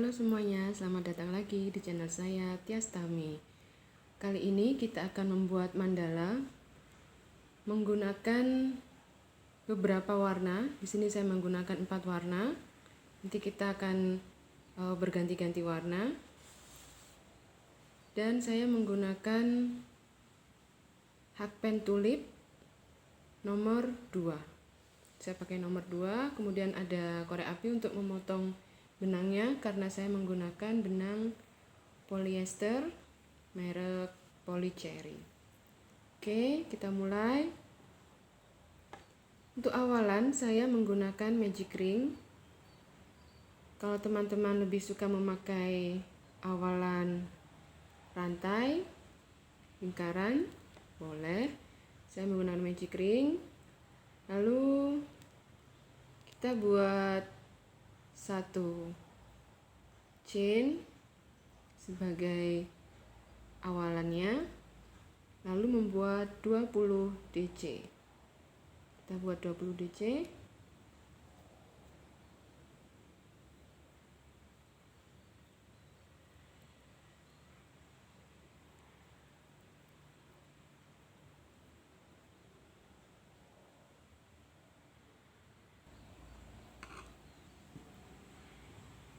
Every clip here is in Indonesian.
Halo semuanya, selamat datang lagi di channel saya Tias Tami. Kali ini kita akan membuat mandala menggunakan beberapa warna. Di sini saya menggunakan 4 warna. Nanti kita akan berganti-ganti warna. Dan saya menggunakan hakpen tulip nomor 2. Saya pakai nomor 2, kemudian ada korek api untuk memotong benangnya karena saya menggunakan benang polyester merek Polycherry. Oke, kita mulai. Untuk awalan saya menggunakan magic ring. Kalau teman-teman lebih suka memakai awalan rantai, lingkaran, boleh. Saya menggunakan magic ring. Lalu kita buat satu chain sebagai awalannya, lalu membuat 20 DC. Kita buat 20 DC.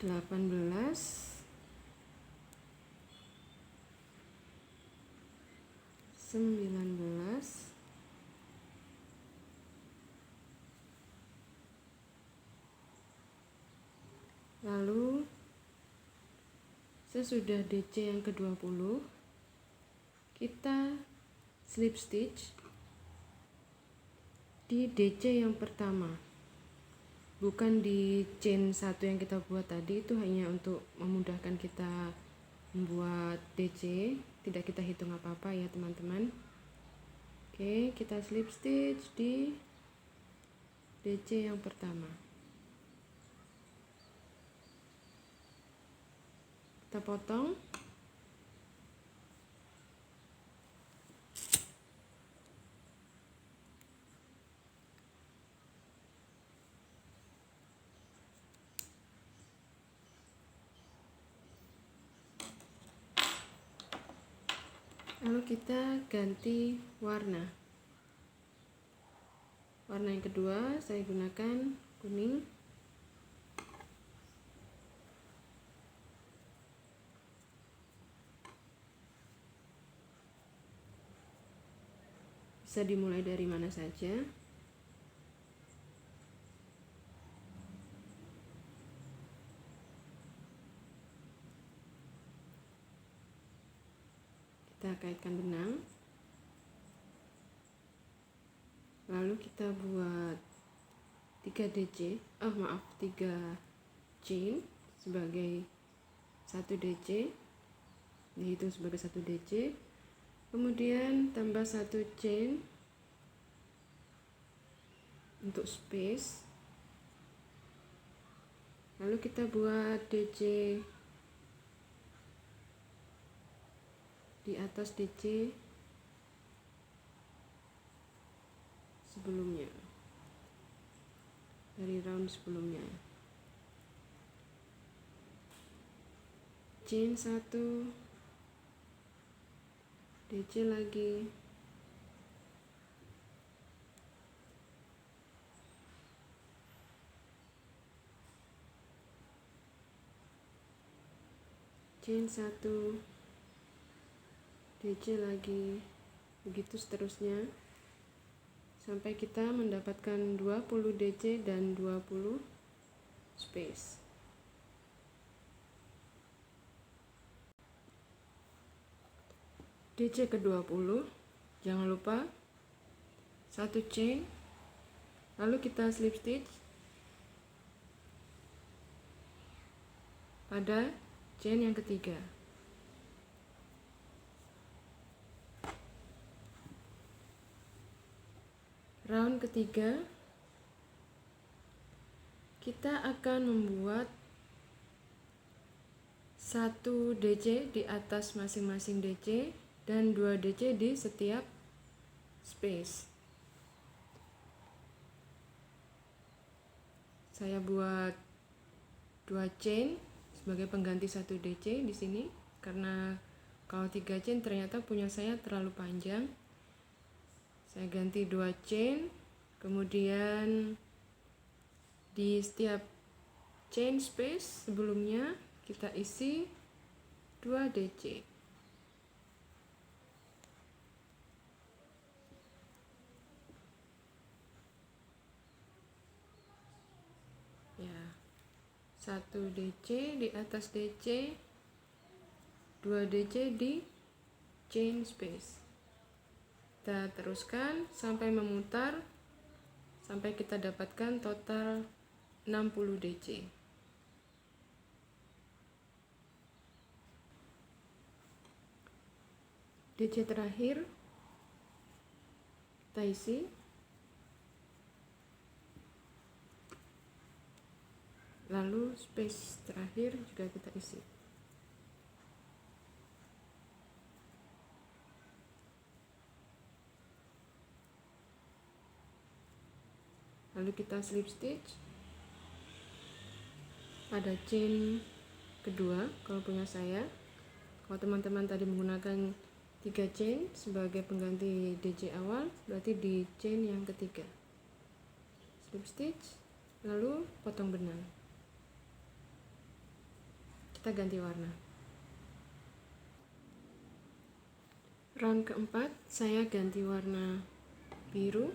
Delapan belas, 19, 20. Lalu sesudah DC yang ke-20 kita slip stitch di DC yang pertama, bukan di chain 1 yang kita buat tadi. Itu hanya untuk memudahkan kita membuat DC, tidak kita hitung apa-apa ya teman-teman. Oke, kita slip stitch di DC yang pertama. Kita potong. Lalu kita ganti warna. Warna yang kedua saya gunakan kuning. Bisa dimulai dari mana saja. Kita kaitkan benang, lalu kita buat 3 chain sebagai 1 DC, dihitung sebagai 1 DC, kemudian tambah 1 chain untuk space, lalu kita buat DC di atas DC sebelumnya, dari round sebelumnya. Chain 1, DC lagi, chain 1, DC lagi, begitu seterusnya sampai kita mendapatkan 20 DC dan 20 space. DC ke-20, jangan lupa 1 chain, lalu kita slip stitch pada chain yang ketiga. Round ketiga kita akan membuat 1 DC di atas masing-masing DC dan 2 DC di setiap space. Saya buat 2 chain sebagai pengganti 1 DC di sini, karena kalau 3 chain ternyata punya saya terlalu panjang. Saya ganti 2 chain, kemudian di setiap chain space sebelumnya kita isi 2 DC. Ya, 1 DC di atas DC, 2 DC di chain space. Kita teruskan sampai memutar sampai kita dapatkan total 60 DC. DC terakhir kita isi, lalu space terakhir juga kita isi. Lalu kita slip stitch pada chain kedua kalau punya saya. Kalau teman-teman tadi menggunakan 3 chain sebagai pengganti DC awal, berarti di chain yang ketiga slip stitch, lalu potong benang. Kita ganti warna. Round keempat saya ganti warna biru.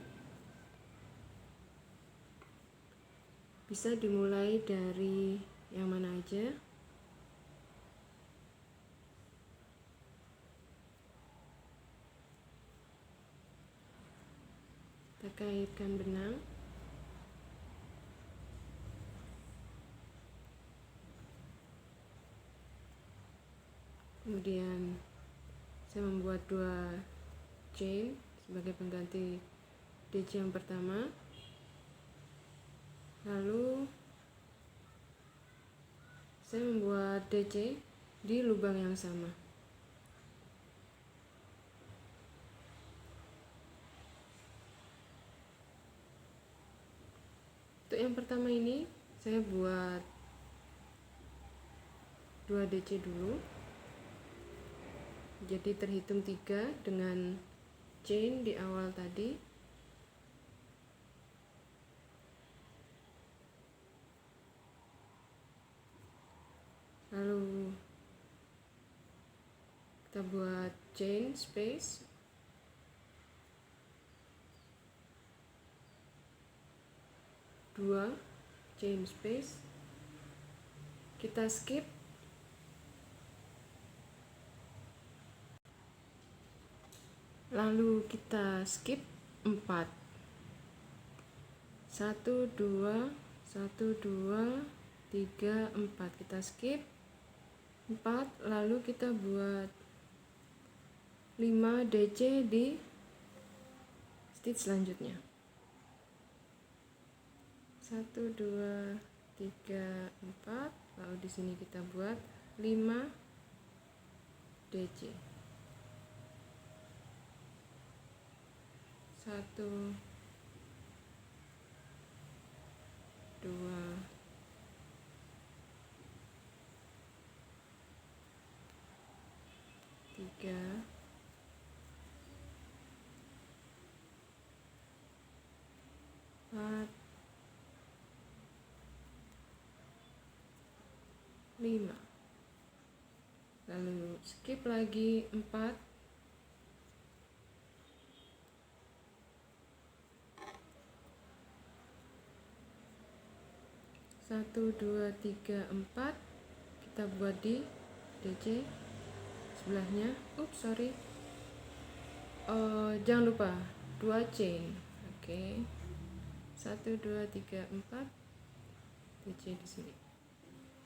Bisa dimulai dari yang mana aja. Kita kaitkan benang. Kemudian saya membuat 2 chain sebagai pengganti DC yang pertama. Lalu saya membuat DC di lubang yang sama. Untuk yang pertama ini saya buat 2 DC dulu. Jadi terhitung 3 dengan chain di awal tadi. Lalu kita buat chain space, dua chain space, kita skip, lalu kita skip 4, 1 2 1 2 3 4, kita skip 4, lalu kita buat 5 DC di stitch selanjutnya. 1 2 3 4, lalu di sini kita buat 5 DC. 1 2 3 4 5, lalu skip lagi 4, 1 2 3 4, kita buat di DC sebelahnya. Jangan lupa 2 chain. Oke. 1 2 3 4 DC di sini.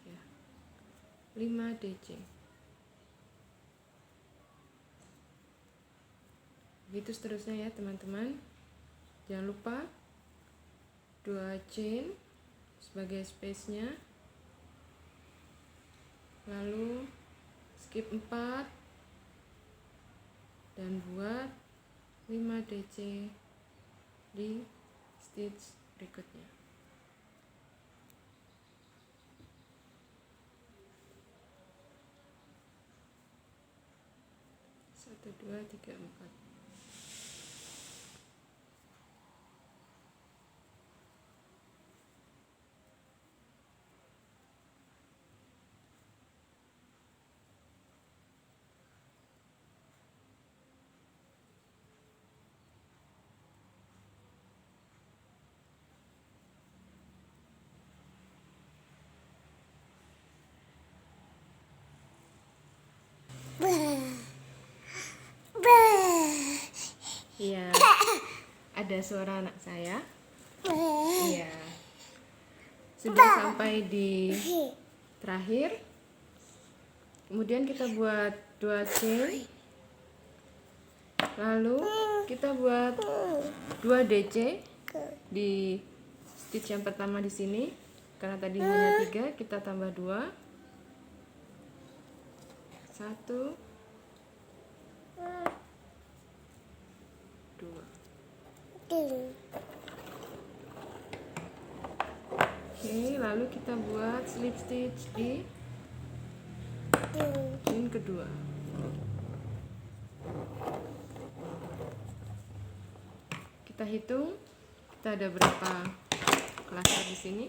Ya. 5 DC. Begitu seterusnya ya, teman-teman. Jangan lupa 2 chain sebagai space-nya. Lalu skip 4 dan buat 5 DC di stitch berikutnya. 1 2 3 4. Iya, ada suara anak saya. Iya, sudah sampai di terakhir. Kemudian kita buat 2 chain, lalu kita buat 2 DC di stitch yang pertama di sini. Karena tadi hanya 3, kita tambah 2. 1 2. Oke, lalu kita buat slip stitch di chain kedua. Kita hitung, kita ada berapa cluster di sini?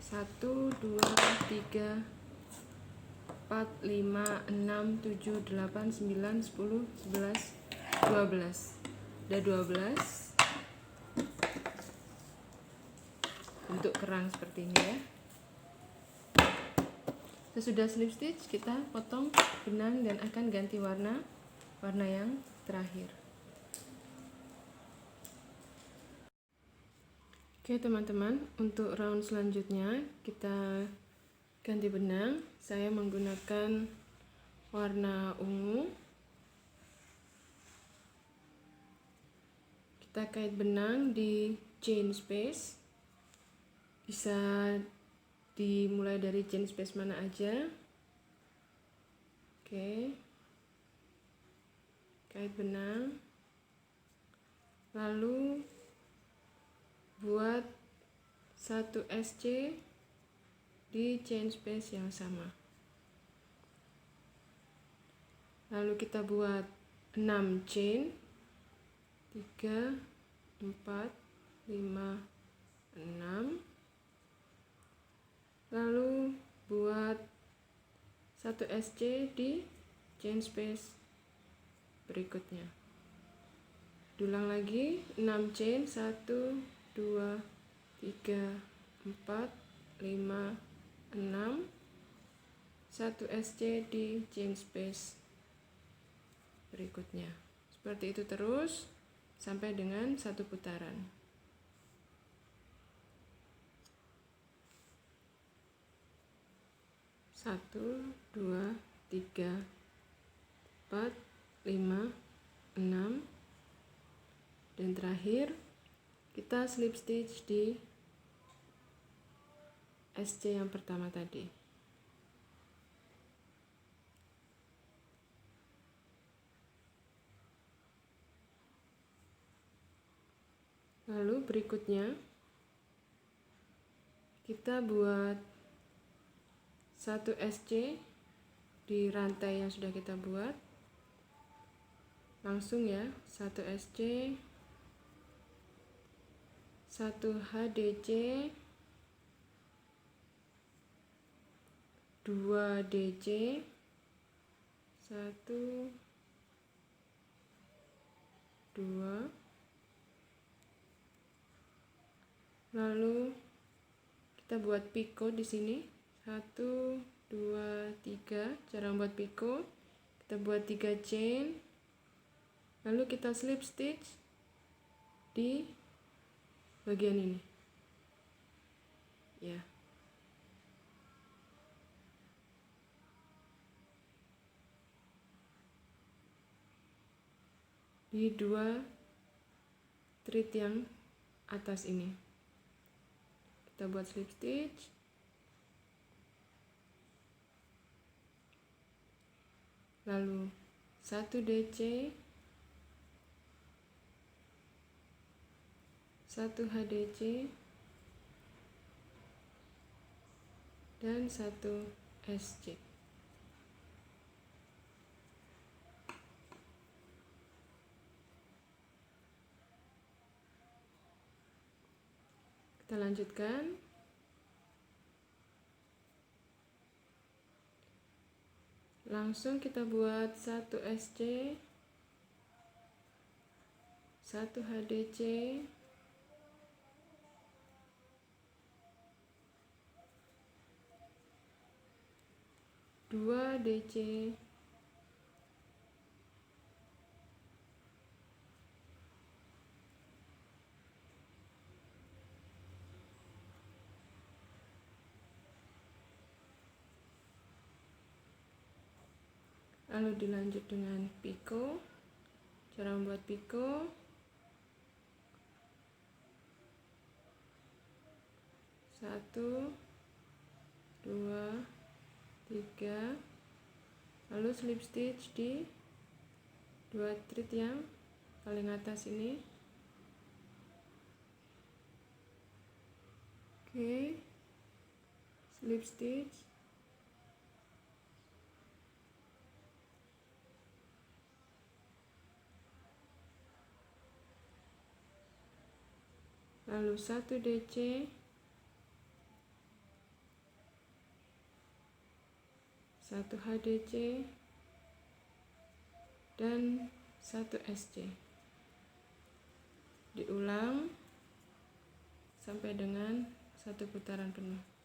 1 2 3 4 5 6 7 8 9 10 11 12. Ada 12 bentuk kerang seperti ini ya. Sesudah slip stitch, kita potong benang dan akan ganti warna yang terakhir. Oke teman-teman, untuk round selanjutnya kita ganti benang. Saya menggunakan warna ungu. Kita kait benang di chain space. Bisa dimulai dari chain space mana aja. Oke, kait benang, lalu buat 1 SC di chain space yang sama. Lalu kita buat 6 chain, 3 4 5 6. Lalu buat 1 SC di chain space berikutnya. Diulang lagi, 6 chain, 1 2 3 4 5 6, 1 SC di chain space berikutnya. Seperti itu terus sampai dengan 1 putaran. 1 2 3 4 5 6, dan terakhir kita slip stitch di SC yang pertama tadi. Lalu berikutnya kita buat 1 SC di rantai yang sudah kita buat. Langsung ya, 1 SC, 1 HDC, 2 DC, 1 2, lalu kita buat piko di sini. 1 2 3. Cara membuat piko, kita buat 3 chain, lalu kita slip stitch di bagian ini ya. Di 2 thread yang atas ini kita buat slip stitch, lalu 1 DC, 1 HDC, dan 1 SC. Kita lanjutkan. Langsung kita buat 1 SC, 1 HDC, 2 DC, lalu dilanjut dengan piko. Cara membuat piko, 1, 2, 3, lalu slip stitch di 2 thread yang paling atas ini. Oke, slip stitch, lalu 1 DC, 1 HDC, dan 1 SC. Diulang sampai dengan 1 putaran penuh.